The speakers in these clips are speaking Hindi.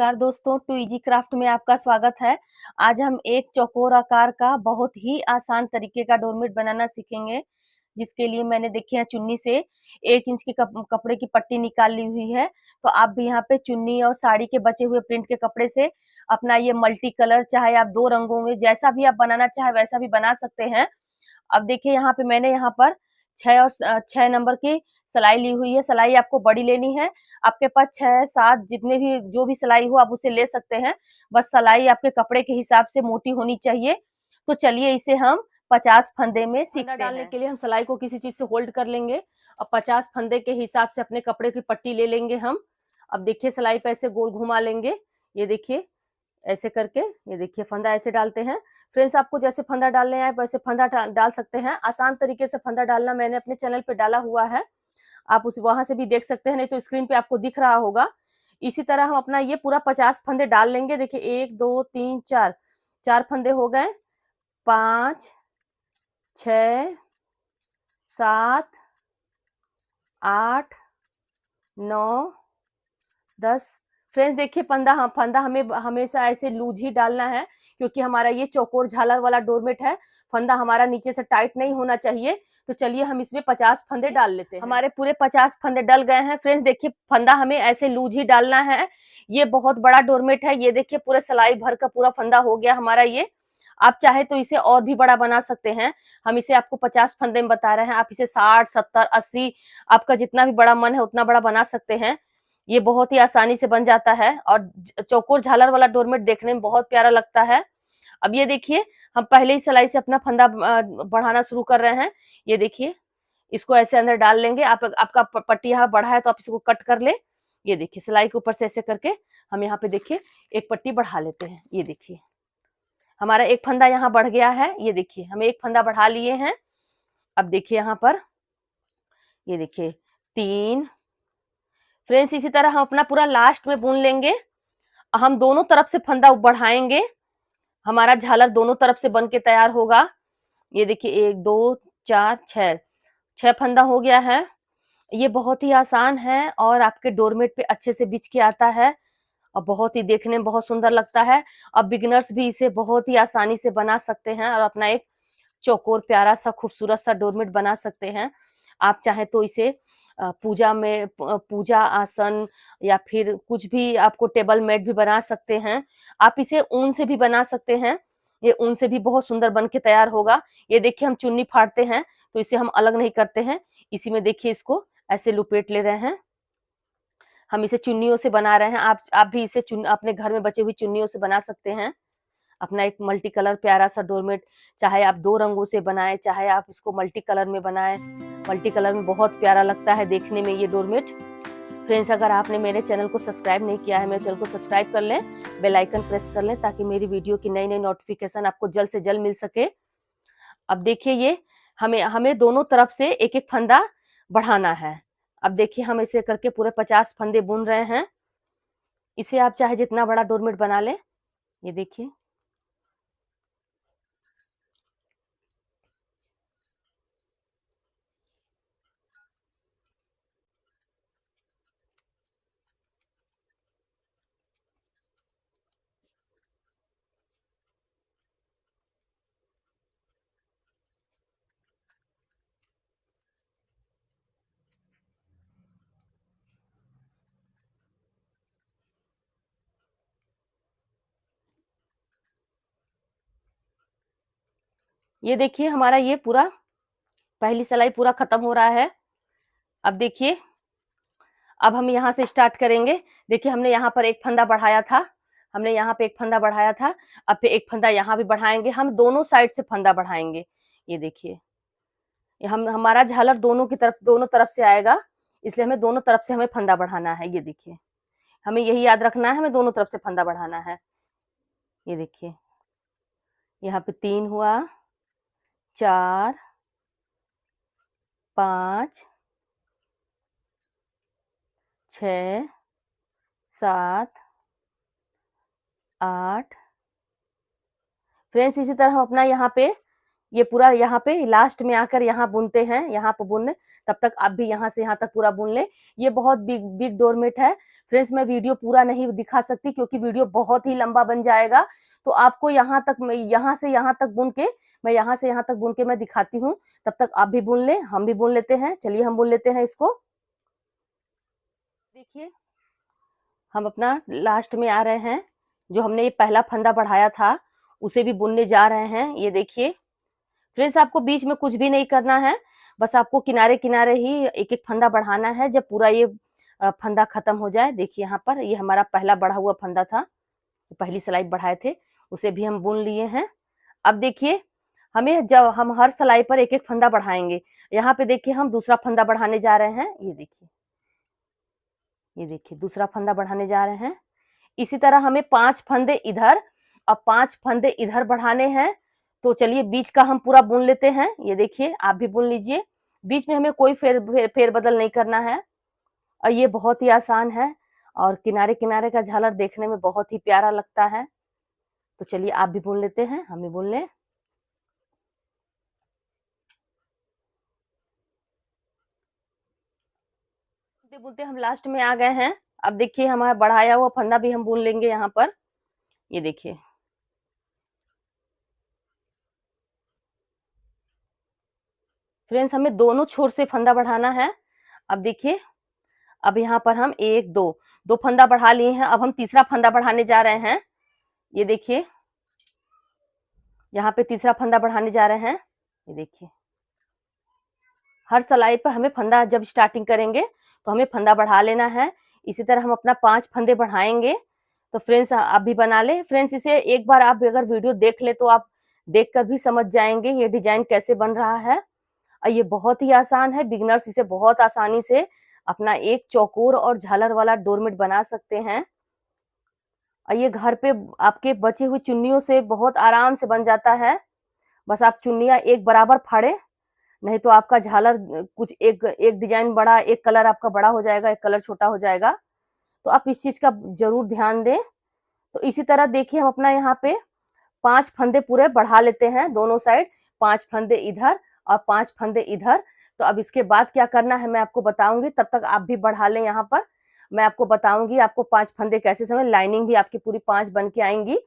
नमस्कार दोस्तों, टू इजी क्राफ्ट में आपका स्वागत है। आज हम एक चौकोर आकार का बहुत ही आसान तरीके का डोरमेट बनाना सीखेंगे, जिसके लिए मैंने देखिए यहाँ चुन्नी से 1 इंच की कपड़े की पट्टी निकाल ली हुई है। तो आप भी यहाँ पे चुन्नी और साड़ी के बचे हुए प्रिंट के कपड़े से अपना ये मल्टी कलर, चाहे आप 2 रंगों में जैसा भी आप बनाना चाहे वैसा भी बना सकते हैं। अब देखिए यहाँ पे मैंने यहाँ पर 6 नंबर की सिलाई ली हुई है। सिलाई आपको बड़ी लेनी है। आपके पास 6-7 जितने भी जो भी सिलाई हो आप उसे ले सकते हैं। बस सिलाई आपके कपड़े के हिसाब से मोटी होनी चाहिए। तो चलिए इसे हम 50 फंदे में सीखते हैं। डालने के लिए हम सिलाई को किसी चीज से होल्ड कर लेंगे और 50 फंदे के हिसाब से अपने कपड़े की पट्टी ले लेंगे हम। अब देखिए सिलाई पे ऐसे गोल घुमा लेंगे। ये देखिए ऐसे करके, ये देखिए फंदा ऐसे डालते हैं। फ्रेंड्स, आपको जैसे फंदा डालने आए वैसे फंदा डाल सकते हैं। आसान तरीके से फंदा डालना मैंने अपने चैनल पे डाला हुआ है, आप उस वहां से भी देख सकते हैं, नहीं तो स्क्रीन पे आपको दिख रहा होगा। इसी तरह हम अपना ये पूरा 50 फंदे डाल लेंगे। देखिए 1 2 3 4, 4 फंदे हो गए। 5 6 7 8 9 10। फ्रेंड्स देखिए फंदा हमें हमेशा ऐसे लूज ही डालना है, क्योंकि हमारा ये चौकोर झालर वाला डोरमेट है। फंदा हमारा नीचे से टाइट नहीं होना चाहिए। तो चलिए हम इसमें 50 फंदे डाल लेते हैं। हमारे पूरे 50 फंदे डल गए हैं। फ्रेंड्स देखिए फंदा हमें ऐसे लूज ही डालना है। ये बहुत बड़ा डोरमेट है। ये देखिए पूरे सिलाई भर का पूरा फंदा हो गया हमारा ये। आप चाहे तो इसे और भी बड़ा बना सकते हैं। हम इसे आपको 50 फंदे में बता रहे हैं, आप इसे 60 70 80 आपका जितना भी बड़ा मन है उतना बड़ा बना सकते हैं। ये बहुत ही आसानी से बन जाता है और चौकोर झालर वाला डोरमेट देखने में बहुत प्यारा लगता है। अब ये देखिए हम पहले ही सिलाई से अपना फंदा बढ़ाना शुरू कर रहे हैं। ये देखिए इसको ऐसे अंदर डाल लेंगे। आपका पट्टी यहाँ बढ़ा है तो आप इसको कट कर ले। ये देखिए सिलाई के ऊपर से ऐसे करके हम यहाँ पे देखिए एक पट्टी बढ़ा लेते हैं। ये देखिए हमारा एक फंदा यहाँ बढ़ गया है। ये देखिए हम एक फंदा बढ़ा लिए हैं। अब देखिए यहाँ पर ये देखिए 3। फ्रेंड्स इसी तरह हम अपना पूरा लास्ट में बुन लेंगे। हम दोनों तरफ से फंदा बढ़ाएंगे, हमारा झालर दोनों तरफ से बन के तैयार होगा। ये देखिए 1 2 4 6 फंदा हो गया है। ये बहुत ही आसान है और आपके डोरमेट पे अच्छे से बिछ के आता है और बहुत ही देखने में बहुत सुंदर लगता है। अब बिगिनर्स भी इसे बहुत ही आसानी से बना सकते हैं और अपना एक चौकोर प्यारा सा खूबसूरत सा डोरमेट बना सकते हैं। आप चाहे तो इसे पूजा में पूजा आसन या फिर कुछ भी आपको टेबल मैट भी बना सकते हैं। आप इसे ऊन से भी बना सकते हैं। ये ऊन से भी बहुत सुंदर बन के तैयार होगा। ये देखिए हम चुन्नी फाड़ते हैं तो इसे हम अलग नहीं करते हैं। इसी में देखिए इसको ऐसे लुपेट ले रहे हैं। हम इसे चुन्नियों से बना रहे हैं। आप भी इसे अपने घर में बचे हुई चुन्नियों से बना सकते हैं। अपना एक मल्टी कलर प्यारा सा डोरमेट, चाहे आप 2 रंगों से बनाएं, चाहे आप इसको मल्टी कलर में बनाएं। मल्टी कलर में बहुत प्यारा लगता है देखने में ये डोरमेट। फ्रेंड्स, अगर आपने मेरे चैनल को सब्सक्राइब नहीं किया है, मेरे चैनल को सब्सक्राइब कर लें, बेल आइकन प्रेस कर लें, ताकि मेरी वीडियो की नई नई नोटिफिकेशन आपको जल्द से जल्द मिल सके। अब देखिए ये हमें दोनों तरफ से एक एक फंदा बढ़ाना है। अब देखिए हम ऐसे करके पूरे 50 फंदे बुन रहे हैं। इसे आप चाहे जितना बड़ा डोरमेट बना लें। ये देखिए हमारा ये पूरा पहली सिलाई पूरा खत्म हो रहा है। अब देखिए अब हम यहाँ से स्टार्ट करेंगे। देखिए हमने यहाँ पर एक फंदा बढ़ाया था, हमने यहाँ पे एक फंदा बढ़ाया था। अब फिर एक फंदा यहाँ भी बढ़ाएंगे। हम दोनों साइड से फंदा बढ़ाएंगे। ये देखिए हमारा झालर दोनों तरफ से आएगा, इसलिए हमें दोनों तरफ से हमें फंदा बढ़ाना है। ये देखिए हमें यही याद रखना है, हमें दोनों तरफ से फंदा बढ़ाना है। ये देखिए यहाँ पे 3 हुआ, 4 5 6 7 8। फ्रेंड्स इसी तरह हम अपना यहाँ पे ये पूरा यहाँ पे लास्ट में आकर यहाँ बुनते हैं, यहाँ पे बुन, तब तक आप भी यहाँ से यहाँ तक पूरा बुन ले। ये बहुत बिग बिग डोरमेट है फ्रेंड्स, मैं वीडियो पूरा नहीं दिखा सकती क्योंकि वीडियो बहुत ही लंबा बन जाएगा। तो आपको यहाँ तक, मैं यहाँ से यहाँ तक बुन के, मैं यहाँ से यहाँ तक बुन के मैं दिखाती हूँ, तब तक आप भी बुन ले, हम भी बुन लेते हैं। चलिए हम बुन लेते हैं इसको। देखिए हम अपना लास्ट में आ रहे हैं, जो हमने ये पहला फंदा बढ़ाया था उसे भी बुनने जा रहे हैं। ये देखिए फ्रेंड्स, आपको बीच में कुछ भी नहीं करना है, बस आपको किनारे किनारे ही एक एक फंदा बढ़ाना है जब पूरा ये फंदा खत्म हो जाए। देखिए यहाँ पर ये हमारा पहला बढ़ा हुआ फंदा था, पहली सिलाई बढ़ाए थे, उसे भी हम बुन लिए हैं। अब देखिए हमें, जब हम हर सिलाई पर एक एक फंदा बढ़ाएंगे, यहाँ पे देखिए हम दूसरा फंदा बढ़ाने जा रहे हैं। ये देखिए, ये देखिए दूसरा फंदा बढ़ाने जा रहे हैं। इसी तरह हमें 5 फंदे इधर और 5 फंदे इधर बढ़ाने हैं। तो चलिए बीच का हम पूरा बुन लेते हैं। ये देखिए आप भी बुन लीजिए, बीच में हमें कोई फेर बदल नहीं करना है और ये बहुत ही आसान है और किनारे किनारे का झालर देखने में बहुत ही प्यारा लगता है। तो चलिए आप भी बुन लेते हैं, हम भी बुन लें। बुनते बुनते हम लास्ट में आ गए हैं। अब देखिए हमारा बढ़ाया हुआ फंदा भी हम बुन लेंगे यहाँ पर। ये देखिए फ्रेंड्स, हमें दोनों छोर से फंदा बढ़ाना है। अब देखिए, अब यहाँ पर हम एक दो दो फंदा बढ़ा लिए हैं, अब हम तीसरा फंदा बढ़ाने जा रहे हैं। ये देखिए यहाँ पे तीसरा फंदा बढ़ाने जा रहे हैं। ये देखिए हर सिलाई पर हमें फंदा, जब स्टार्टिंग करेंगे तो हमें फंदा बढ़ा लेना है। इसी तरह हम अपना 5 फंदे बढ़ाएंगे। तो फ्रेंड्स आप भी बना ले। फ्रेंड्स इसे एक बार आप अगर वीडियो देख ले तो आप देखकर भी समझ जाएंगे ये डिजाइन कैसे बन रहा है। और ये बहुत ही आसान है, बिगिनर्स इसे बहुत आसानी से अपना एक चौकोर और झालर वाला डोरमेट बना सकते हैं। और ये घर पे आपके बची हुई चुन्नियों से बहुत आराम से बन जाता है। बस आप चुन्नियां एक बराबर फाड़े, नहीं तो आपका झालर कुछ एक एक डिजाइन बड़ा, एक कलर आपका बड़ा हो जाएगा, एक कलर छोटा हो जाएगा। तो आप इस चीज का जरूर ध्यान दें। तो इसी तरह देखिए हम अपना यहाँ पे 5 फंदे पूरे बढ़ा लेते हैं दोनों साइड, 5 फंदे इधर और 5 फंदे इधर। तो अब इसके बाद क्या करना है मैं आपको बताऊंगी, तब तक आप भी बढ़ा लें। यहाँ पर मैं आपको बताऊंगी आपको 5 फंदे कैसे समय, लाइनिंग भी आपकी पूरी 5 बन के आएंगी।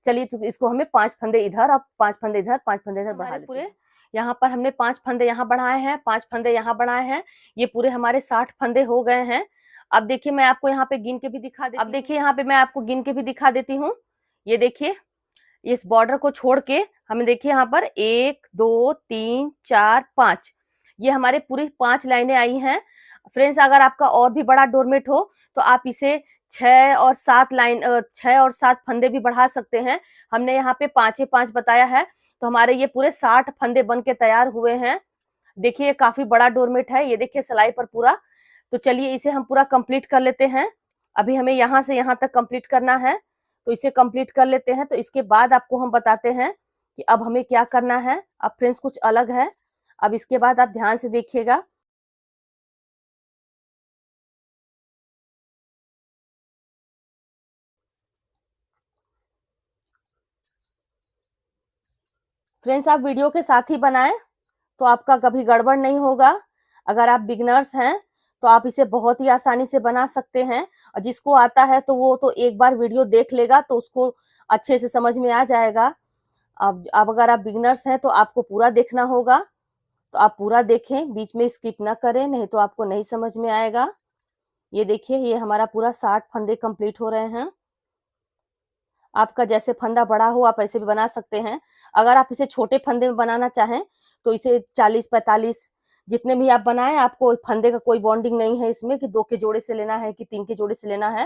चलिए तो इसको हमें 5 फंदे इधर और 5 फंदे इधर, 5 फंदे इधर बढ़ा लेते हैं। यहाँ पर हमने 5 फंदे यहाँ बढ़ाए हैं, 5 फंदे यहाँ बढ़ाए हैं, ये पूरे हमारे 60 फंदे हो गए हैं। अब देखिए मैं आपको यहाँ पे गिन के भी दिखा देती हूँ। अब देखिए यहाँ पे मैं आपको गिन के भी दिखा देती हूँ। ये देखिए इस बॉर्डर को छोड़ के हमें देखिए यहाँ पर 1 2 3 4 5, ये हमारे पूरी 5 लाइनें आई हैं। फ्रेंड्स अगर आपका और भी बड़ा डोरमेट हो तो आप इसे 6 और 7 फंदे भी बढ़ा सकते हैं। हमने यहाँ पे 5 बताया है, तो हमारे ये पूरे 60 फंदे बन के तैयार हुए हैं। देखिए काफी बड़ा डोरमेट है, ये देखिए सिलाई पर पूरा। तो चलिए इसे हम पूरा कंप्लीट कर लेते हैं। अभी हमें यहाँ से यहाँ तक कंप्लीट करना है, तो इसे कंप्लीट कर लेते हैं। तो इसके बाद आपको हम बताते हैं कि अब हमें क्या करना है। अब फ्रेंड्स कुछ अलग है, अब इसके बाद आप ध्यान से देखिएगा। फ्रेंड्स आप वीडियो के साथ ही बनाएं तो आपका कभी गड़बड़ नहीं होगा। अगर आप बिगनर्स हैं तो आप इसे बहुत ही आसानी से बना सकते हैं, और जिसको आता है तो वो तो एक बार वीडियो देख लेगा तो उसको अच्छे से समझ में आ जाएगा। अब अगर आप बिगनर्स हैं तो आपको पूरा देखना होगा, तो आप पूरा देखें, बीच में स्किप ना करें, नहीं तो आपको नहीं समझ में आएगा। ये देखिए ये हमारा पूरा 60 फंदे कंप्लीट हो रहे हैं। आपका जैसे फंदा बड़ा हो आप ऐसे भी बना सकते हैं। अगर आप इसे छोटे फंदे में बनाना चाहें तो इसे 40-45 जितने भी आप बनाएं, आपको फंदे का कोई बॉन्डिंग नहीं है इसमें कि 2 के जोड़े से लेना है कि 3 के जोड़े से लेना है।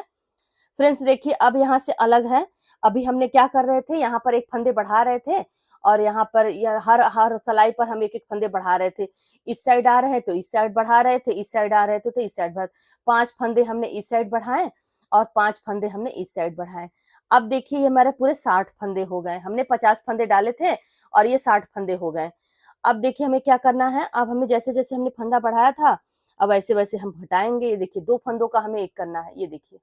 फ्रेंड्स देखिए अब यहाँ से अलग है। अभी हमने क्या कर रहे थे, यहाँ पर एक फंदे बढ़ा रहे थे और यहाँ पर हर हर सिलाई पर हम एक एक फंदे बढ़ा रहे थे। इस साइड आ रहे तो इस साइड बढ़ा रहे थे, इस साइड आ रहे थे तो इस साइड बढ़ा। 5 फंदे हमने इस साइड बढ़ाए और 5 फंदे हमने इस साइड बढ़ाए। अब देखिए ये हमारे पूरे 60 फंदे हो गए। हमने 50 फंदे डाले थे और ये 60 फंदे हो गए। अब देखिए हमें क्या करना है, अब हमें जैसे जैसे हमने फंदा बढ़ाया था अब वैसे वैसे हम घटाएंगे। ये देखिए 2 फंदों का हमें एक करना है। ये देखिए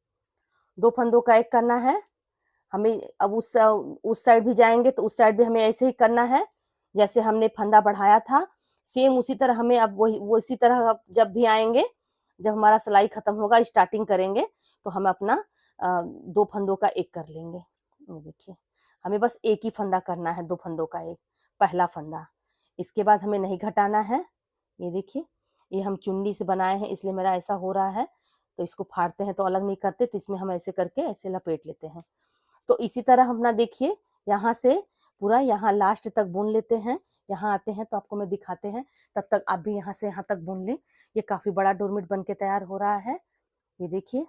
2 फंदों का एक करना है हमें। अब उस साइड भी जाएंगे तो उस साइड भी हमें ऐसे ही करना है। जैसे हमने फंदा बढ़ाया था सेम उसी तरह हमें अब वो इसी तरह अब जब भी आएंगे, जब हमारा सिलाई खत्म होगा स्टार्टिंग करेंगे तो हम अपना 2 फंदों का एक कर लेंगे। ये देखिए हमें बस एक ही फंदा करना है, 2 फंदों का एक, पहला फंदा। इसके बाद हमें नहीं घटाना है। ये देखिए ये हम चुन्नी से बनाए हैं इसलिए मेरा ऐसा हो रहा है, तो इसको फाड़ते हैं तो अलग नहीं करते, तो इसमें हम ऐसे करके ऐसे लपेट लेते हैं। तो इसी तरह अपना देखिए यहाँ से पूरा यहाँ लास्ट तक बुन लेते हैं। यहाँ आते हैं तो आपको मैं दिखाते हैं, तब तक आप भी यहाँ से यहाँ तक बुन लें। ये काफी बड़ा डोरमेट बन के तैयार हो रहा है। ये देखिए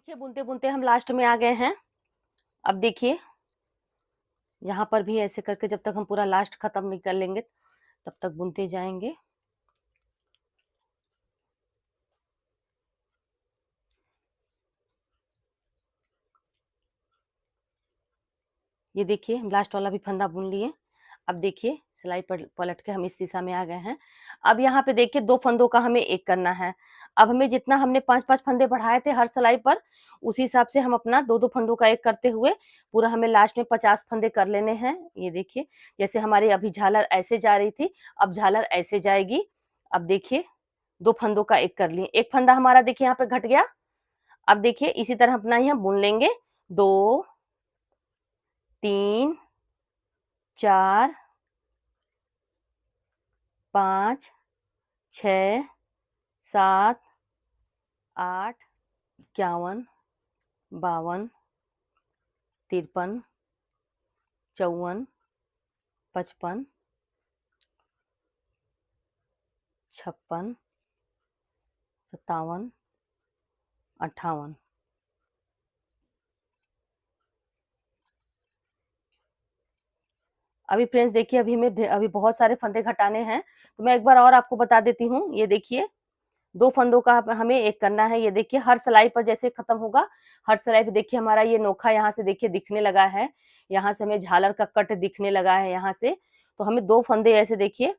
बुनते बुनते हम लास्ट में आ गए हैं। अब देखिए यहाँ पर भी ऐसे करके जब तक हम पूरा लास्ट खत्म नहीं कर लेंगे तब तक बुनते जाएंगे। ये देखिए हम लास्ट वाला भी फंदा बुन लिए। अब देखिए सिलाई पलट के हम इस दिशा में आ गए हैं। अब यहाँ पे देखिए 2 फंदों का हमें एक करना है। अब हमें जितना हमने 5-5 फंदे बढ़ाए थे हर सिलाई पर, उसी हिसाब से हम अपना 2-2 फंदों का एक करते हुए पूरा हमें लास्ट में 50 फंदे कर लेने हैं। ये देखिए जैसे हमारी अभी झालर ऐसे जा रही थी, अब झालर ऐसे जाएगी। अब देखिए 2 फंदों का एक कर लिए, एक फंदा हमारा देखिए यहाँ पे घट गया। अब देखिए इसी तरह अपना ही हम बुन लेंगे 2, 3, 4, 5, 6, 7, 8, 51, 52, 53, 54, 55, 56, 57, 58। अभी फ्रेंड्स देखिए अभी बहुत सारे फंदे घटाने हैं, तो मैं एक बार और आपको बता देती हूँ। ये देखिए 2 फंदों का हमें एक करना है। ये देखिए हर सिलाई पर जैसे खत्म होगा, हर सिलाई पे देखिए हमारा ये नोखा यहाँ से देखिए दिखने लगा है, यहाँ से हमें झालर का कट दिखने लगा है यहाँ से। तो हमें 2 फंदे ऐसे देखिए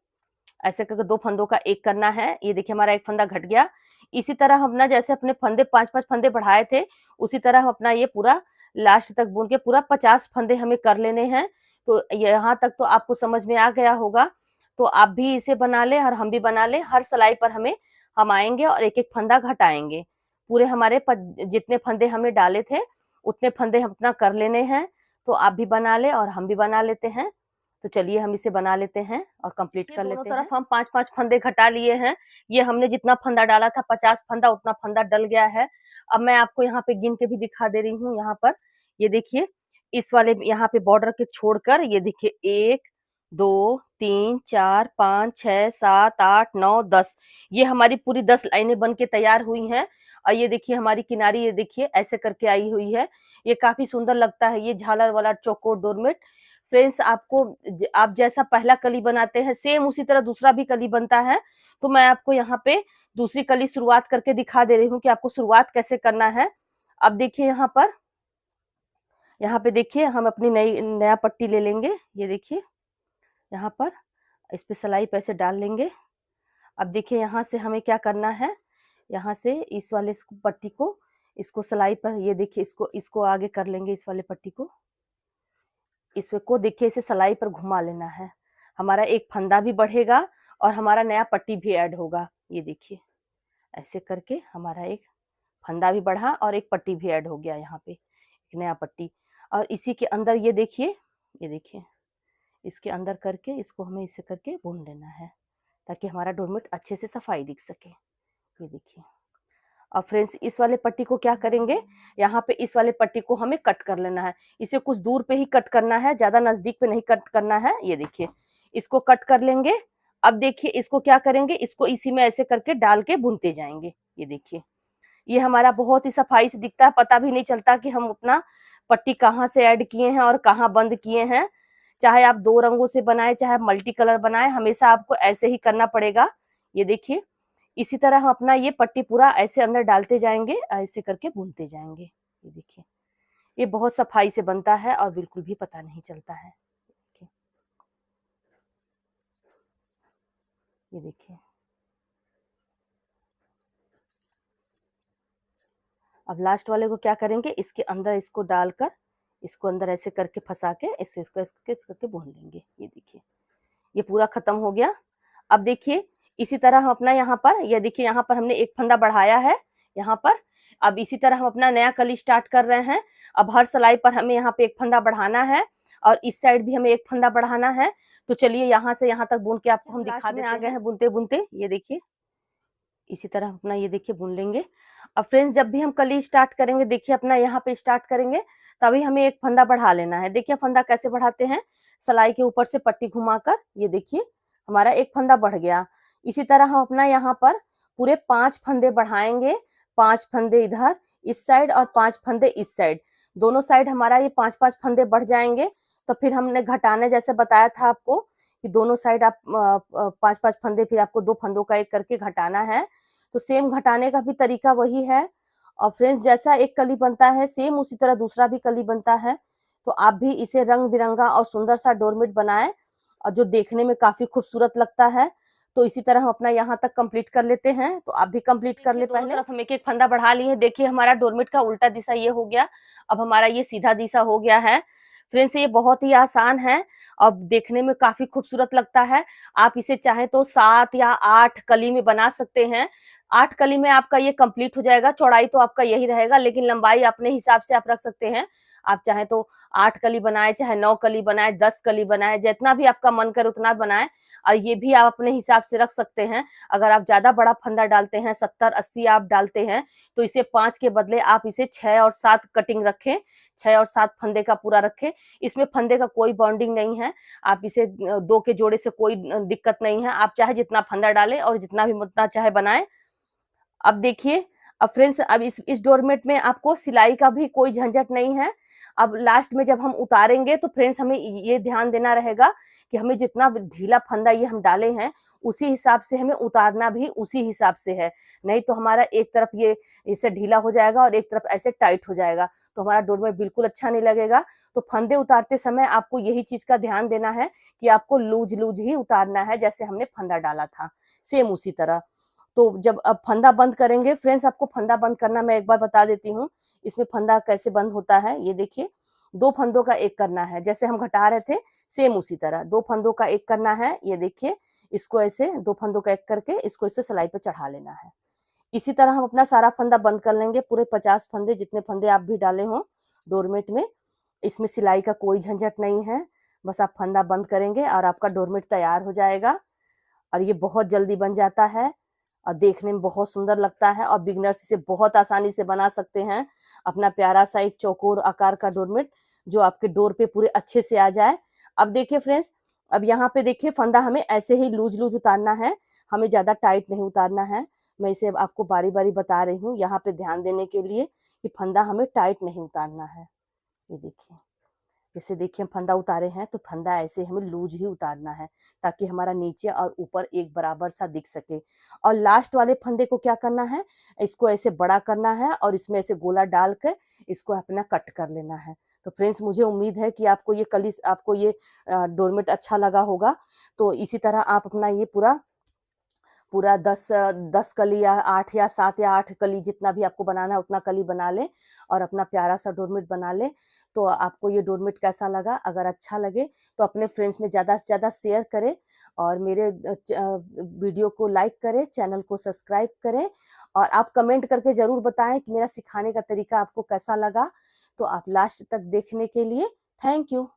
ऐसे करके 2 फंदों का एक करना है। ये देखिए हमारा एक फंदा घट गया। इसी तरह हम ना जैसे अपने फंदे 5-5 फंदे बढ़ाए थे, उसी तरह हम अपना ये पूरा लास्ट तक बुन के पूरा 50 फंदे हमें कर लेने हैं। तो यहाँ तक तो आपको समझ में आ गया होगा, तो आप भी इसे बना लें और हम भी बना लें। हर सिलाई पर हम आएंगे और एक-एक फंदा घटाएंगे। पूरे हमारे जितने फंदे हमने डाले थे उतने फंदे हम अपना कर लेने हैं। तो आप भी बना लें और हम भी बना लेते हैं। तो चलिए हम इसे बना लेते हैं और कंप्लीट कर लेते हैं। दोनों तरफ हम 5-5 फंदे घटा लिए हैं। ये हमने जितना फंदा डाला था 50 फंदा उतना फंदा डल गया है। अब मैं आपको यहाँ पे गिन के भी दिखा दे रही हूँ। यहाँ पर ये देखिए इस वाले यहाँ पे बॉर्डर के छोड़कर ये देखिए 1, 2, 3, 4, 5, 6, 7, 8, 9, 10 ये हमारी पूरी 10 लाइनें बन के तैयार हुई हैं। और ये देखिए हमारी किनारी ये देखिए ऐसे करके आई हुई है। ये काफी सुंदर लगता है ये झालर वाला चौकोर डोरमेट। फ्रेंड्स आपको आप जैसा पहला कली बनाते हैं सेम उसी तरह दूसरा भी कली बनता है। तो मैं आपको यहाँ पे दूसरी कली शुरुआत करके दिखा दे रही हूँ कि आपको शुरुआत कैसे करना है। अब देखिए यहाँ पे देखिए हम अपनी नया पट्टी ले लेंगे। ये देखिए यहाँ पर इस पे सिलाई पे ऐसे डाल लेंगे। अब देखिए यहाँ से हमें क्या करना है, यहाँ से इस वाले पट्टी को इसको सिलाई पर ये देखिए इसको आगे कर लेंगे। इस वाले पट्टी को इसको देखिए इसे सिलाई पर घुमा लेना है। हमारा एक फंदा भी बढ़ेगा और हमारा नया पट्टी भी ऐड होगा। ये देखिए ऐसे करके हमारा एक फंदा भी बढ़ा और एक पट्टी भी ऐड हो गया यहाँ पे, एक नया पट्टी। और इसी के अंदर ये देखिए इसके अंदर करके इसको हमें इसे करके बुन लेना है ताकि हमारा डोरमेट अच्छे से सफाई दिख सके। ये देखिए अब फ्रेंड्स इस वाले पट्टी को क्या करेंगे, यहाँ पे इस वाले पट्टी को हमें कट कर लेना है। इसे कुछ दूर पे ही कट करना है, ज्यादा नजदीक पे नहीं कट करना है। ये देखिए इसको कट कर लेंगे। अब देखिए इसको क्या करेंगे, इसको इसी में ऐसे करके डाल के बुनते जाएंगे। ये देखिए ये हमारा बहुत ही सफाई से दिखता है, पता भी नहीं चलता कि हम अपना पट्टी कहाँ से ऐड किए हैं और कहाँ बंद किए हैं। चाहे आप 2 रंगों से बनाए चाहे मल्टी कलर बनाए, हमेशा आपको ऐसे ही करना पड़ेगा। ये देखिए इसी तरह हम अपना ये पट्टी पूरा ऐसे अंदर डालते जाएंगे, ऐसे करके बुनते जाएंगे। ये देखिए ये बहुत सफाई से बनता है और बिल्कुल भी पता नहीं चलता है। ये देखिए अब लास्ट वाले को क्या करेंगे, इसके अंदर इसको डालकर इसको अंदर ऐसे करके फंसा के इस करके भून लेंगे। ये देखिए ये पूरा खत्म हो गया। अब देखिए इसी तरह हम अपना यहाँ पर, ये देखिए यहाँ पर हमने एक फंदा बढ़ाया है यहाँ पर। अब इसी तरह हम अपना नया कली स्टार्ट कर रहे हैं। अब हर सिलाई पर हमें यहाँ पे एक फंदा बढ़ाना है और इस साइड भी हमें एक फंदा बढ़ाना है। तो चलिए यहाँ से यहाँ तक बुन के आपको हम दिखा देते हैं। आ गए हैं बुनते बुनते, ये देखिए इसी तरह अपना ये देखिए बुन लेंगे। अब फ्रेंड्स जब भी हम कली स्टार्ट करेंगे, देखिए अपना यहाँ पे स्टार्ट करेंगे तभी हमें एक फंदा बढ़ा लेना है। देखिए फंदा कैसे बढ़ाते हैं, सिलाई के ऊपर से पट्टी घुमाकर, ये देखिए हमारा एक फंदा बढ़ गया। इसी तरह हम अपना यहाँ पर पूरे 5 फंदे बढ़ाएंगे, 5 फंदे इधर इस साइड और 5 फंदे इस साइड, दोनों साइड हमारा ये 5-5 फंदे बढ़ जाएंगे। तो फिर हमने घटाने जैसे बताया था आपको कि दोनों साइड आप 5-5 फंदे, फिर आपको 2 फंदों का एक करके घटाना है। तो सेम घटाने का भी तरीका वही है। और फ्रेंड्स जैसा एक कली बनता है सेम उसी तरह दूसरा भी कली बनता है। तो आप भी इसे रंग बिरंगा और सुंदर सा डोरमेट बनाएं और जो देखने में काफी खूबसूरत लगता है। तो इसी तरह हम अपना यहाँ तक कंप्लीट कर लेते हैं। तो आप भी कंप्लीट कर ले। पहले तरफ हम एक एक फंदा बढ़ा लिए। देखिए हमारा डोरमेट का उल्टा दिशा ये हो गया, अब हमारा ये सीधा दिशा हो गया है। फ्रेंड्स ये बहुत ही आसान है और देखने में काफी खूबसूरत लगता है। आप इसे चाहे तो 7 या 8 कली में बना सकते हैं। 8 कली में आपका ये कंप्लीट हो जाएगा। चौड़ाई तो आपका यही रहेगा लेकिन लंबाई अपने हिसाब से आप रख सकते हैं। आप चाहे तो 8 कली बनाए, चाहे 9 कली बनाए, 10 कली बनाए, जितना भी आपका मन करे उतना बनाए। और ये भी आप अपने हिसाब से रख सकते हैं। अगर आप ज्यादा बड़ा फंदा डालते हैं, 70-80 आप डालते हैं, तो इसे 5 के बदले आप इसे 6 और 7 कटिंग रखें, 6 और 7 फंदे का पूरा रखें। इसमें फंदे का कोई बॉन्डिंग नहीं है। आप इसे 2 के जोड़े से कोई दिक्कत नहीं है। आप चाहे जितना फंदा डालें और जितना भी मुद्दा चाहे बनाएं। अब देखिए, अब फ्रेंड्स अब इस डोरमेट में आपको सिलाई का भी कोई झंझट नहीं है। अब लास्ट में जब हम उतारेंगे तो फ्रेंड्स हमें ये ध्यान देना रहेगा कि हमें जितना ढीला फंदा ये हम डाले हैं उसी हिसाब से हमें उतारना भी उसी हिसाब से है। नहीं तो हमारा एक तरफ ये इससे ढीला हो जाएगा और एक तरफ ऐसे टाइट हो जाएगा, तो हमारा डोरमेट बिल्कुल अच्छा नहीं लगेगा। तो फंदे उतारते समय आपको यही चीज का ध्यान देना है कि आपको लूज लूज ही उतारना है, जैसे हमने फंदा डाला था सेम उसी तरह। तो जब अब फंदा बंद करेंगे, फ्रेंड्स आपको फंदा बंद करना मैं एक बार बता देती हूँ। इसमें फंदा कैसे बंद होता है, ये देखिए 2 फंदों का एक करना है, जैसे हम घटा रहे थे सेम उसी तरह 2 फंदों का एक करना है। ये देखिए इसको ऐसे 2 फंदों का एक करके इसको इसे सिलाई पे चढ़ा लेना है। इसी तरह हम अपना सारा फंदा बंद कर लेंगे, पूरे 50 फंदे, जितने फंदे आप भी डाले हों डोरमेट में। इसमें सिलाई का कोई झंझट नहीं है, बस आप फंदा बंद करेंगे और आपका डोरमेट तैयार हो जाएगा। और ये बहुत जल्दी बन जाता है और देखने में बहुत सुंदर लगता है और बिगनर्स इसे बहुत आसानी से बना सकते हैं। अपना प्यारा सा एक चौकोर आकार का डोरमेट जो आपके डोर पे पूरे अच्छे से आ जाए। अब देखिए फ्रेंड्स, अब यहाँ पे देखिए फंदा हमें ऐसे ही लूज लूज उतारना है, हमें ज्यादा टाइट नहीं उतारना है। मैं इसे आपको बारी बारी बता रही हूँ यहाँ पे ध्यान देने के लिए कि फंदा हमें टाइट नहीं उतारना है। ये देखिए जैसे देखिए हम फंदा उतारे हैं तो फंदा ऐसे हमें लूज ही उतारना है ताकि हमारा नीचे और ऊपर एक बराबर सा दिख सके। और लास्ट वाले फंदे को क्या करना है, इसको ऐसे बड़ा करना है और इसमें ऐसे गोला डाल कर इसको अपना कट कर लेना है। तो फ्रेंड्स मुझे उम्मीद है कि आपको ये डोरमेट अच्छा लगा होगा। तो इसी तरह आप अपना ये पूरा 10 कली या 8 या 7 या 8 कली जितना भी आपको बनाना है उतना कली बना लें और अपना प्यारा सा डोरमेट बना लें। तो आपको ये डोरमेट कैसा लगा, अगर अच्छा लगे तो अपने फ्रेंड्स में ज़्यादा से ज़्यादा शेयर करें और मेरे वीडियो को लाइक करें, चैनल को सब्सक्राइब करें और आप कमेंट करके ज़रूर बताएं कि मेरा सिखाने का तरीका आपको कैसा लगा। तो आप लास्ट तक देखने के लिए थैंक यू।